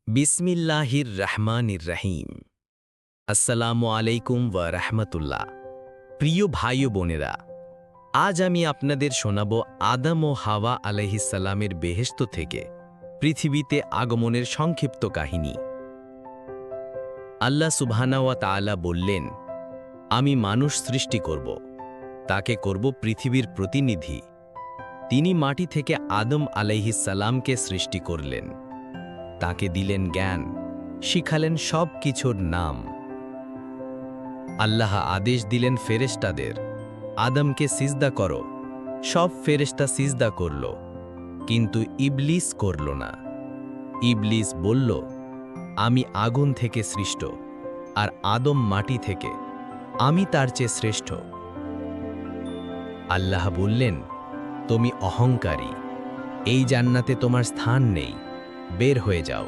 বিসমিল্লাহির রহমানির রহিম। আসসালামু আলাইকুম ওয়া রাহমাতুল্লাহ। প্রিয় ভাই ও বোনেরা, আজ আমি আপনাদের শোনাব আদম ও হাওয়া আলাইহিসসালামের বেহেশত থেকে পৃথিবীতে আগমনের সংক্ষিপ্ত কাহিনী। আল্লাহ সুবহানাহু ওয়া তাআলা বললেন, আমি মানুষ সৃষ্টি করব, তাকে করব পৃথিবীর প্রতিনিধি। তিনি মাটি থেকে আদম আলাইহিসসালামকে সৃষ্টি করলেন, তাকে দিলেন জ্ঞান, শিখালেন সব কিছুর নাম। আল্লাহ আদেশ দিলেন ফেরেশতাদের, আদমকে সিজদা করো। সব ফেরেশতা সিজদা করল, কিন্তু ইবলিস করল না। ইবলিস বলল, আমি আগুন থেকে সৃষ্ট, আর আদম মাটি থেকে, আমি তার চেয়ে শ্রেষ্ঠ। আল্লাহ বললেন, তুমি অহংকারী, এই জান্নাতে তোমার স্থান নেই, বের হয়ে যাও,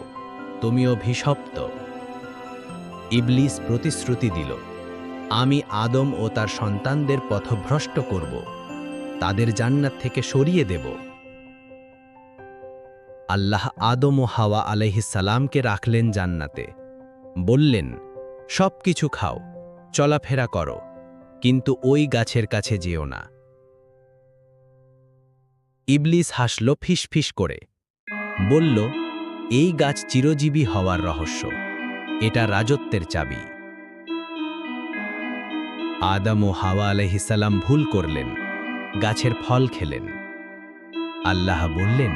তুমি অভিশপ্ত। ইবলিস প্রতিশ্রুতি দিল, আমি আদম ও তার সন্তানদের পথভ্রষ্ট করব, তাদের জান্নাত থেকে সরিয়ে দেব। আল্লাহ আদম ও হাওয়া আলাইহিসসালামকে রাখলেন জান্নাতে, বললেন, সব কিছু খাও, চলাফেরা করো, কিন্তু ওই গাছের কাছে যেও না। ইবলিস হাসল ফিসফিস করে, বলল, এই গাছ চিরজীবী হওয়ার রহস্য, এটা রাজত্বের চাবি। আদম ও হাওয়া আলাইহিসসালাম ভুল করলেন, গাছের ফল খেলেন। আল্লাহ বললেন,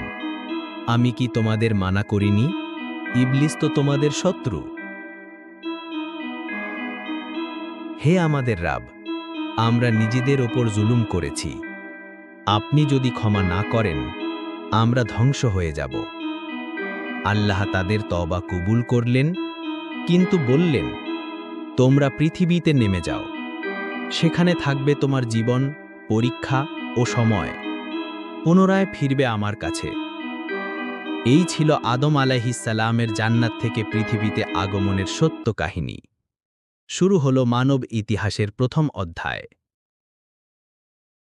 আমি কি তোমাদের মানা করিনি? ইবলিস তো তোমাদের শত্রু। হে আমাদের রাব, আমরা নিজেদের ওপর জুলুম করেছি, আপনি যদি ক্ষমা না করেন, আমরা ধ্বংস হয়ে যাব। আল্লাহ তাদের তওবা কবুল করলেন, কিন্তু বললেন, তোমরা পৃথিবীতে নেমে যাও, সেখানে থাকবে তোমার জীবন, পরীক্ষা ও সময়, পুনরায় ফিরবে আমার কাছে। এই ছিল আদম আলাইহিসসালামের জান্নাত থেকে পৃথিবীতে আগমনের সত্য কাহিনী। শুরু হলো মানব ইতিহাসের প্রথম অধ্যায়।